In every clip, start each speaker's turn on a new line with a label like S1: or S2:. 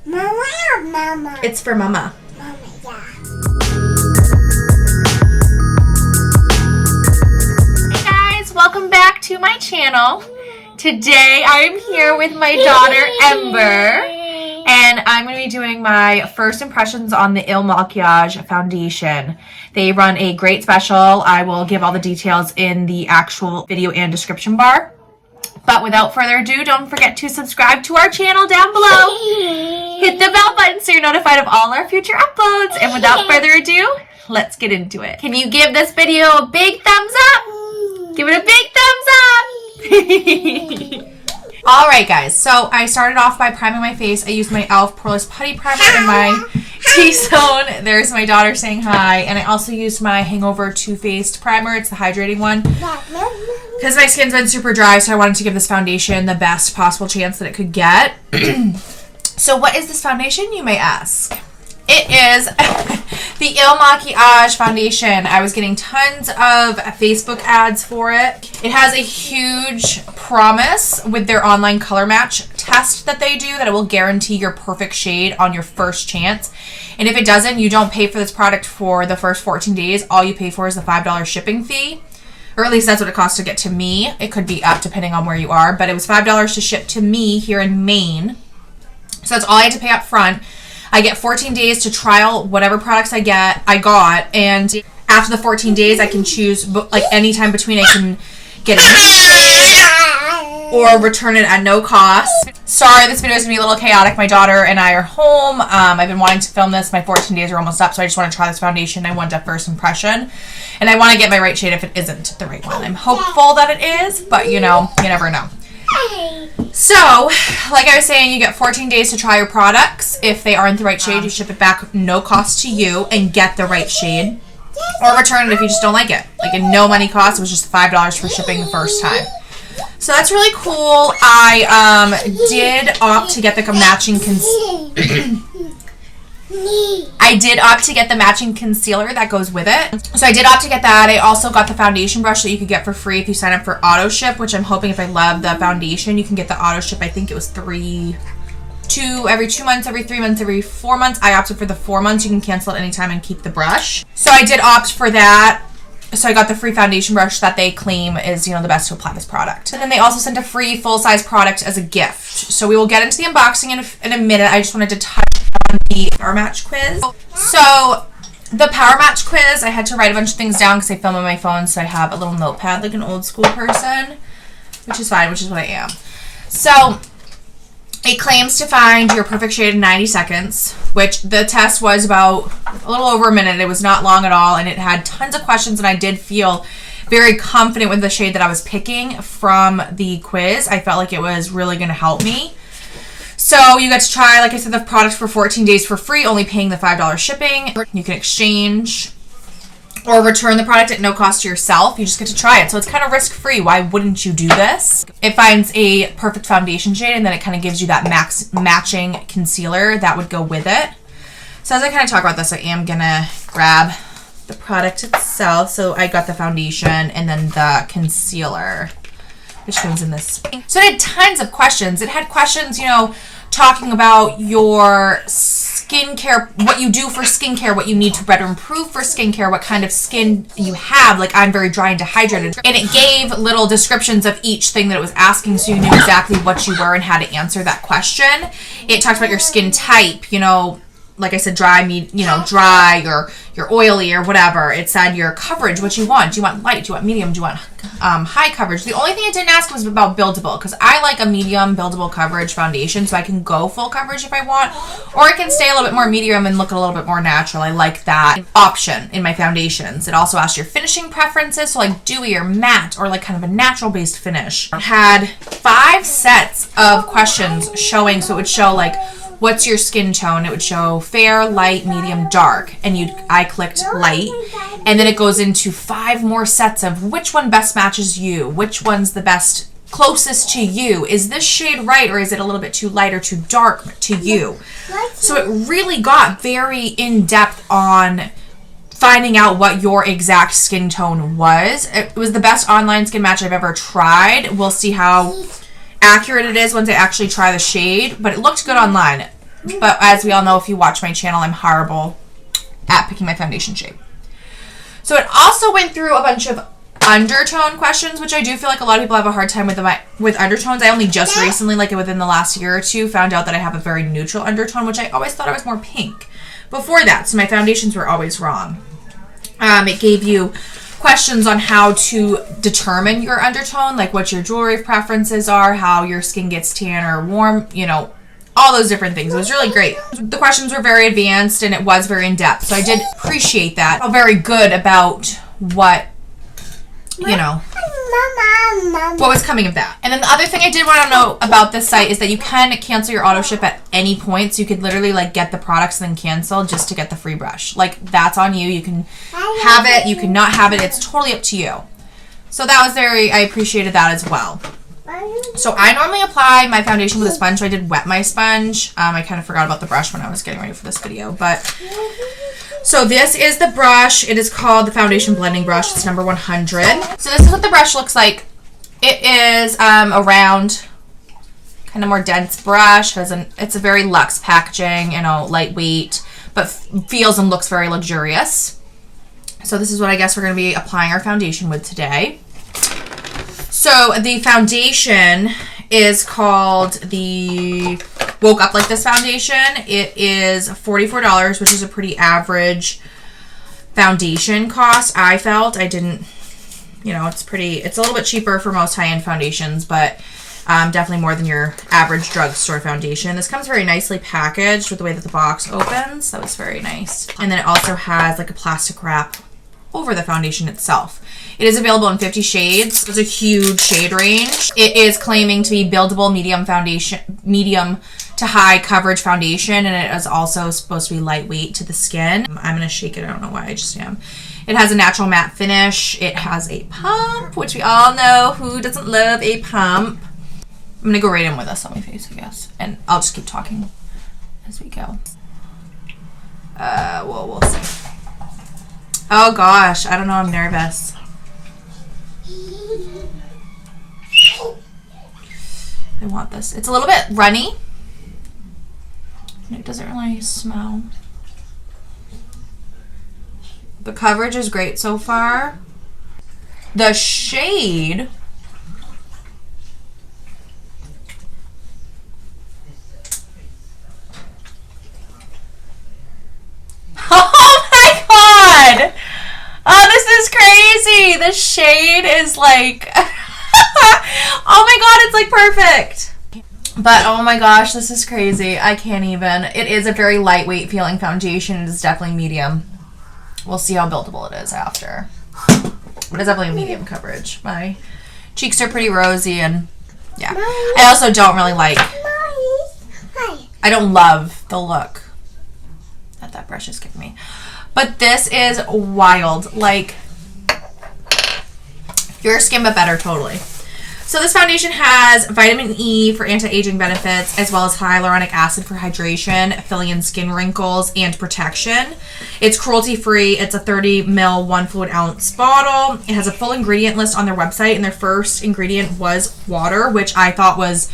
S1: Mama or Mama?
S2: It's for Mama.
S1: Mama, yeah.
S2: Hey guys, welcome back to my channel. Today I am here with my daughter Ember, and I'm going to be doing my first impressions on the IL Makiage foundation. They run a great special. I will give all the details in the actual video and description bar. But without further ado, don't forget to subscribe to our channel down below. Hit the bell button so you're notified of all our future uploads. And without further ado, let's get into it. Can you give this video a big thumbs up? Give it a big thumbs up. Alright guys, so I started off by priming my face. I used my e.l.f. Poreless Putty Primer in my T-zone. There's my daughter saying hi. And I also used my Hangover Too Faced Primer. It's the hydrating one. Because my skin's been super dry, so I wanted to give this foundation the best possible chance that it could get. So what is this foundation, you may ask? It is the IL Makiage foundation. I was getting tons of Facebook ads for it. It has a huge promise with their online color match test that they do that it will guarantee your perfect shade on your first chance. And if it doesn't, you don't pay for this product for the first 14 days. All you pay for is the $5 shipping fee. Or at least that's what it costs to get to me. It could be up depending on where you are. But it was $5 to ship to me here in Maine. So that's all I had to pay up front. I get 14 days to trial whatever products I got, and after the 14 days, I can choose, like, anytime between, I can get it or return it at no cost. Sorry, this video is going to be a little chaotic. My daughter and I are home. I've been wanting to film this. My 14 days are almost up, so I just want to try this foundation. I want a first impression, and I want to get my right shade if it isn't the right one. I'm hopeful that it is, but, you know, you never know. So, like I was saying, you get 14 days to try your products. If they aren't the right shade, you ship it back, no cost to you, and get the right shade. Or return it if you just don't like it. Like, a no money cost. It was just $5 for shipping the first time. So that's really cool. I did opt to get the matching concealer that goes with it. So I did opt to get that. I also got the foundation brush that you could get for free if you sign up for auto ship, which I'm hoping, if I love the foundation, you can get the auto ship. I think it was every 2 months, every 3 months, every 4 months. I opted for the 4 months. You can cancel it anytime and keep the brush. So I did opt for that. So I got the free foundation brush that they claim is, you know, the best to apply this product. And then they also sent a free full-size product as a gift. So we will get into the unboxing in a minute. I just wanted to touch on the Power Match quiz. So the Power Match quiz, I had to write a bunch of things down because I film on my phone, so I have a little notepad like an old school person, which is fine, which is what I am. So it claims to find your perfect shade in 90 seconds, which the test was about a little over a minute. It was not long at all, and it had tons of questions, and I did feel very confident with the shade that I was picking from the quiz. I felt like it was really going to help me. So you get to try, like I said, the product for 14 days for free, only paying the $5 shipping. You can exchange or return the product at no cost to yourself. You just get to try it. So it's kind of risk-free. Why wouldn't you do this? It finds a perfect foundation shade, and then it kind of gives you that matching concealer that would go with it. So as I kind of talk about this, I am going to grab the product itself. So I got the foundation and then the concealer, which one's in this. So it had tons of questions. It had questions, you know, talking about your skincare, what you do for skincare, what you need to better improve for skincare, what kind of skin you have. Like, I'm very dry and dehydrated. And it gave little descriptions of each thing that it was asking, so you knew exactly what you were and how to answer that question. It talked about your skin type, you know, like I said, dry, dry, or you're oily or whatever. It said your coverage, what you want. Do you want light? Do you want medium? Do you want high coverage? The only thing it didn't ask was about buildable, because I like a medium buildable coverage foundation, so I can go full coverage if I want, or I can stay a little bit more medium and look a little bit more natural. I like that option in my foundations. It also asked your finishing preferences, so like dewy or matte, or like kind of a natural based finish. It had 5 sets of questions showing, so it would show like, what's your skin tone? It would show fair, light, medium, dark. And I clicked light. And then it goes into 5 more sets of which one best matches you, which one's the best, closest to you. Is this shade right, or is it a little bit too light or too dark to you? So it really got very in-depth on finding out what your exact skin tone was. It was the best online skin match I've ever tried. We'll see how accurate it is once I actually try the shade, but it looked good online. But as we all know, if you watch my channel, I'm horrible at picking my foundation shade. So it also went through a bunch of undertone questions, which I do feel like a lot of people have a hard time with undertones. I only just recently, like within the last year or two, found out that I have a very neutral undertone, which I always thought I was more pink before that. So my foundations were always wrong. It gave you questions on how to determine your undertone, like what your jewelry preferences are, how your skin gets tan or warm, you know, all those different things. It was really great. The questions were very advanced and it was very in-depth. So I did appreciate that. I felt very good about what, you know, what was coming of that. And then the other thing I did want to know about this site is that you can cancel your auto ship at any point. So you could literally like get the products and then cancel just to get the free brush. Like that's on you. You can have it, you can not have it. It's totally up to you. So that was I appreciated that as well. So I normally apply my foundation with a sponge. So I did wet my sponge. I kind of forgot about the brush when I was getting ready for this video, but so this is the brush. It is called the foundation blending brush. It's number 100. So this is what the brush looks like. It is a round, kind of more dense brush. It's a very luxe packaging, you know, lightweight, but feels and looks very luxurious. So this is what I guess we're going to be applying our foundation with today. So the foundation is called the Woke Up Like This foundation. It is $44, which is a pretty average foundation cost. I felt I didn't, you know, it's a little bit cheaper for most high-end foundations, but definitely more than your average drugstore foundation. This comes very nicely packaged with the way that the box opens. That was very nice. And then it also has like a plastic wrap over the foundation itself. It is available in 50 shades. It's a huge shade range. It is claiming to be buildable medium to high coverage foundation, and it is also supposed to be lightweight to the skin. I'm gonna shake it. I don't know why I just am. It has a natural matte finish. It has a pump, which we all know. Who doesn't love a pump? I'm gonna go right in with this on my face, I guess, and I'll just keep talking as we go. Well, we'll see. Oh gosh, I don't know. I'm nervous. I want this. It's a little bit runny. It doesn't really smell. The coverage is great so far. The shade oh my god! Oh, this is crazy! The shade is like oh my god, it's like perfect. But oh my gosh, this is crazy. I can't even. It is a very lightweight feeling foundation. It is definitely medium. We'll see how buildable it is after. But it's definitely a medium coverage. My cheeks are pretty rosy and yeah. I also don't really like, I don't love the look that brush is giving me. But this is wild. Like, your skin but better, totally. So this foundation has vitamin E for anti-aging benefits, as well as hyaluronic acid for hydration, filling in skin wrinkles, and protection. It's cruelty-free. It's a 30 ml 1 fluid ounce bottle. It has a full ingredient list on their website, and their first ingredient was water, which I thought was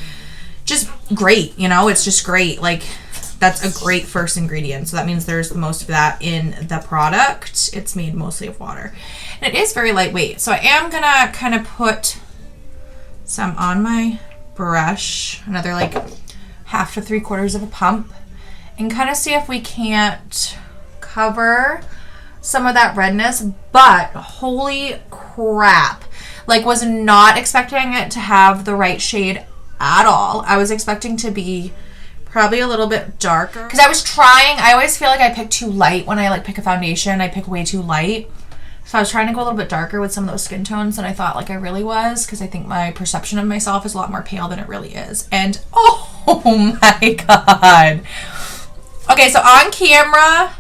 S2: just great. You know, it's just great. Like, that's a great first ingredient. So that means there's the most of that in the product. It's made mostly of water. And it is very lightweight. So I am going to kind of put some on my brush, another like 1/2 to 3/4 of a pump, and kind of see if we can't cover some of that redness. But holy crap, like, was not expecting it to have the right shade at all. I was expecting to be probably a little bit darker, because I always feel like I pick too light when I like pick a foundation. I pick way too light. So I was trying to go a little bit darker with some of those skin tones than I thought like I really was, because I think my perception of myself is a lot more pale than it really is. And oh my god. Okay, so on camera,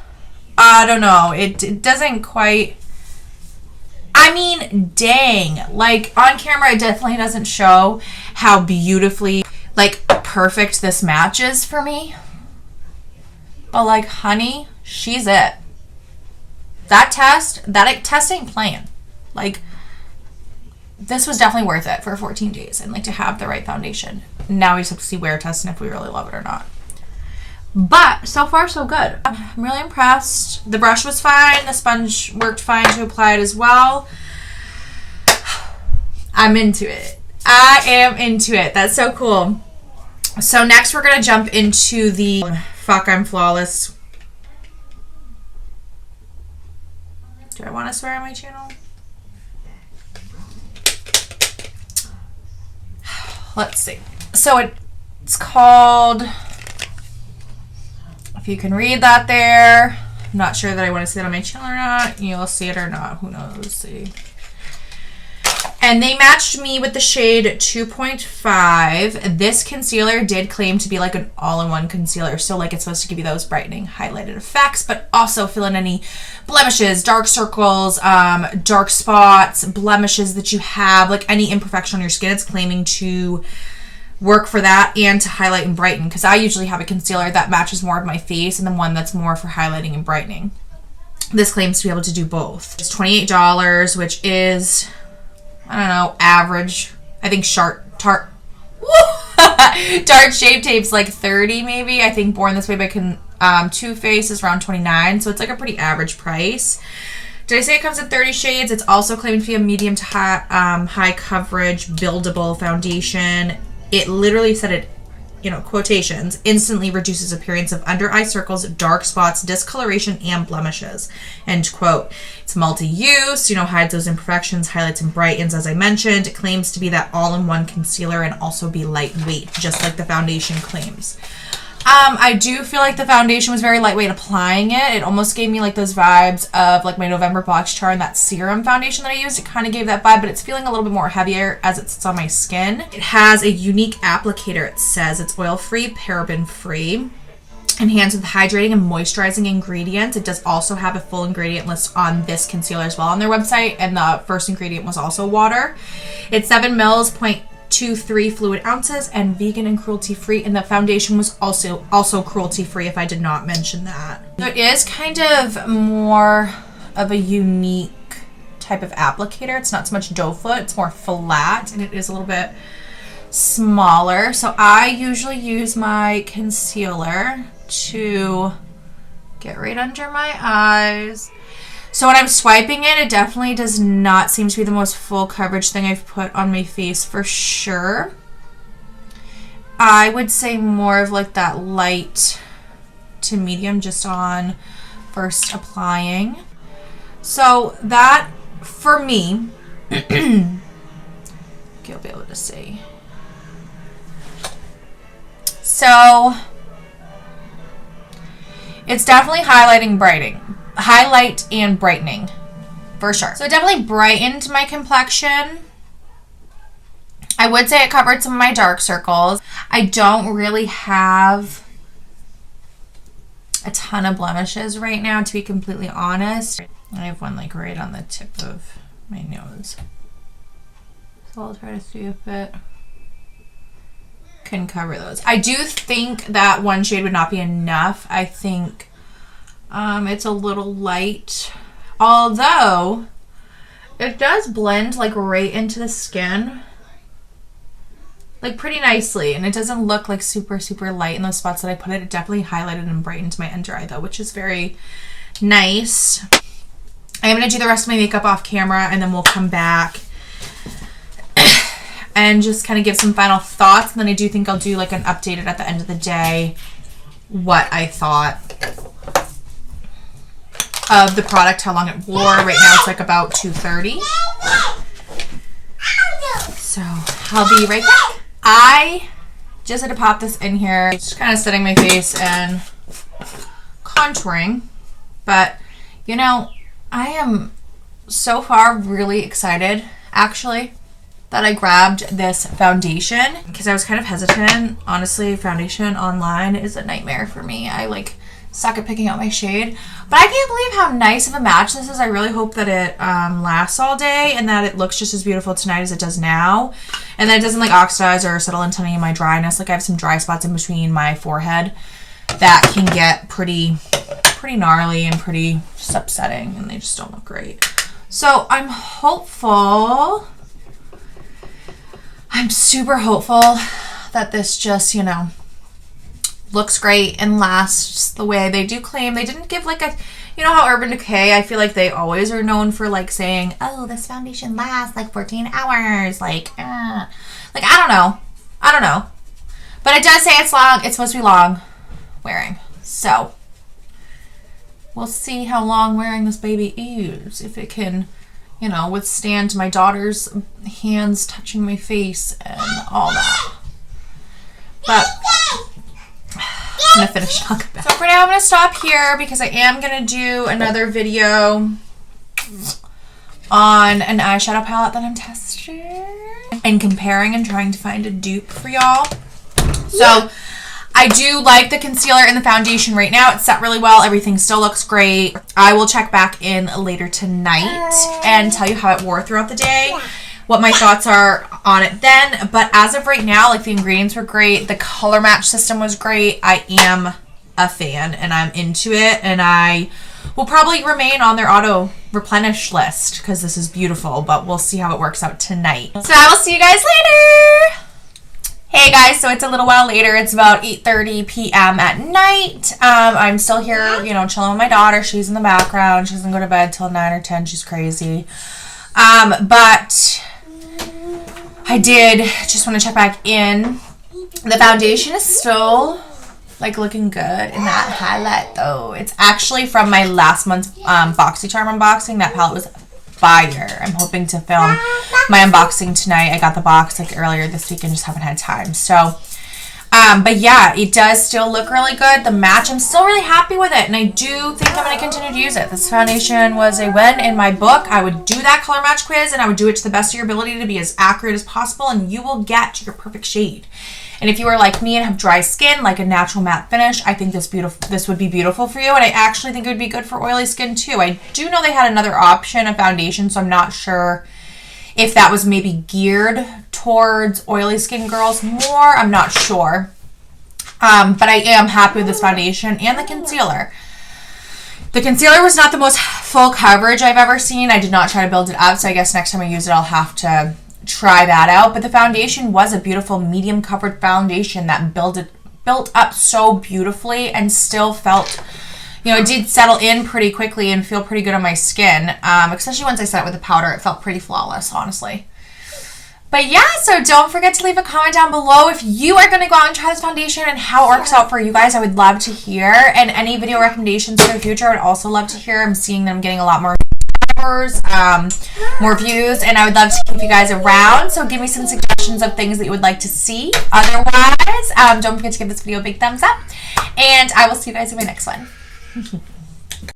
S2: I don't know. It doesn't quite, I mean, dang. Like, on camera, it definitely doesn't show how beautifully, like, perfect this matches for me. But, like, honey, she's it. That test ain't playing. Like, this was definitely worth it for 14 days, and like to have the right foundation. Now we just have to see wear test and if we really love it or not. But so far, so good. I'm really impressed. The brush was fine. The sponge worked fine to apply it as well. I'm into it. I am into it. That's so cool. So next we're going to jump into the Fuck I'm Flawless. Do I want to swear on my channel? Let's see. So it's called, if you can read that there, I'm not sure that I want to see it on my channel or not. You'll see it or not. Who knows? Let's see. And they matched me with the shade 2.5. This concealer did claim to be like an all-in-one concealer. So like it's supposed to give you those brightening highlighted effects, but also fill in any blemishes, dark circles, dark spots, blemishes that you have, like any imperfection on your skin. It's claiming to work for that and to highlight and brighten, because I usually have a concealer that matches more of my face and then one that's more for highlighting and brightening. This claims to be able to do both. It's $28, which is, I don't know, average. I think Tarte Shape Tape's like 30 maybe. I think Born This Way by Too Faced is around 29, so it's like a pretty average price. Did I say it comes in 30 shades? It's also claimed to be a medium to high coverage buildable foundation. It literally said it, you know, quotations, instantly reduces appearance of under eye circles, dark spots, discoloration, and blemishes, end quote. It's multi-use, you know, hides those imperfections, highlights and brightens, as I mentioned. It claims to be that all-in-one concealer and also be lightweight, just like the foundation claims. I do feel like the foundation was very lightweight applying it. It almost gave me like those vibes of like my November Box Charm, that serum foundation that I used. It kind of gave that vibe, but it's feeling a little bit more heavier as it sits on my skin. It has a unique applicator. It says it's oil-free, paraben-free, enhanced with hydrating and moisturizing ingredients. It does also have a full ingredient list on this concealer as well on their website, and the first ingredient was also water. It's 7 mils, 0.23 fluid ounces, and vegan and cruelty free, and the foundation was also cruelty free, if I did not mention that. So it is kind of more of a unique type of applicator. It's not so much doe foot, it's more flat, and it is a little bit smaller. So I usually use my concealer to get right under my eyes. So when I'm swiping it, it definitely does not seem to be the most full coverage thing I've put on my face for sure. I would say more of like that light to medium just on first applying. So that, for me, you'll be able to see. So it's definitely highlight and brightening for sure. So it definitely brightened my complexion. I would say it covered some of my dark circles. I don't really have a ton of blemishes right now, to be completely honest. I have one like right on the tip of my nose. So I'll try to see if it can cover those. I do think that one shade would not be enough. I think it's a little light, although it does blend like right into the skin like pretty nicely, and it doesn't look like super light in those spots that I put it. It definitely highlighted and brightened my under eye though, which is very nice. I'm going to do the rest of my makeup off camera, and then we'll come back and just kind of give some final thoughts. And then I do think I'll do like an updated at the end of the day what I thought of the product, how long it wore. Right now it's like about 2:30. So I'll be right back. I just had to pop this in here. Just kind of setting my face and contouring. But, you know, I am so far really excited, actually, that I grabbed this foundation, because I was kind of hesitant. Honestly, foundation online is a nightmare for me. I like suck at picking out my shade, but I can't believe how nice of a match this is. I really hope that it lasts all day, and that it looks just as beautiful tonight as it does now, and that it doesn't like oxidize or settle into any of my dryness. Like I have some dry spots in between my forehead that can get pretty gnarly and pretty just upsetting, and they just don't look great. So I'm hopeful, I'm super hopeful that this just, you know, looks great and lasts the way they do claim. They didn't give like a, you know how Urban Decay, I feel like they always are known for like saying, oh, this foundation lasts like 14 hours. Like I don't know. But it does say it's supposed to be long wearing. So we'll see how long wearing this baby is. If it can, you know, withstand my daughter's hands touching my face and all that. But I'm going to finish talking about it. So for now, I'm going to stop here because I am going to do another video on an eyeshadow palette that I'm testing and comparing and trying to find a dupe for y'all. So I do like the concealer and the foundation right now. It's set really well. Everything still looks great. I will check back in later tonight and tell you how it wore throughout the day, what my thoughts are on it then. But as of right now, like the ingredients were great. The color match system was great. I am a fan and I'm into it. And I will probably remain on their auto replenish list because this is beautiful. But we'll see how it works out tonight. So I will see you guys later. Hey guys, so it's a little while later. It's about 8:30 p.m. at night. I'm still here, you know, chilling with my daughter. She's in the background. She doesn't go to bed till 9 or 10. She's crazy. But I did just want to check back in. The foundation is still like looking good in that highlight though. It's actually from my last month's BoxyCharm unboxing. That palette was fire. I'm hoping to film my unboxing tonight. I got the box like earlier this week and just haven't had time. So, but yeah, it does still look really good. The match, I'm still really happy with it. And I do think I'm going to continue to use it. This foundation was a win in my book. I would do that color match quiz and I would do it to the best of your ability to be as accurate as possible. And you will get your perfect shade. And if you are like me and have dry skin, like a natural matte finish, I think this would be beautiful for you. And I actually think it would be good for oily skin too. I do know they had another option of foundation, so I'm not sure if that was maybe geared towards oily skin girls more. I'm not sure. But I am happy with this foundation and the concealer. The concealer was not the most full coverage I've ever seen. I did not try to build it up, so I guess next time I use it, I'll have to try that out. But the foundation was a beautiful medium covered foundation that built up so beautifully and still felt, you know, it did settle in pretty quickly and feel pretty good on my skin. Especially once I set it with the powder, it felt pretty flawless, honestly. But yeah, so don't forget to leave a comment down below if you are going to go out and try this foundation and how it works out for you guys. I would love to hear. And any video recommendations for the future, I would also love to hear. I'm seeing them getting a lot more more views, and I would love to keep you guys around, so give me some suggestions of things that you would like to see. Otherwise, don't forget to give this video a big thumbs up, and I will see you guys in my next one.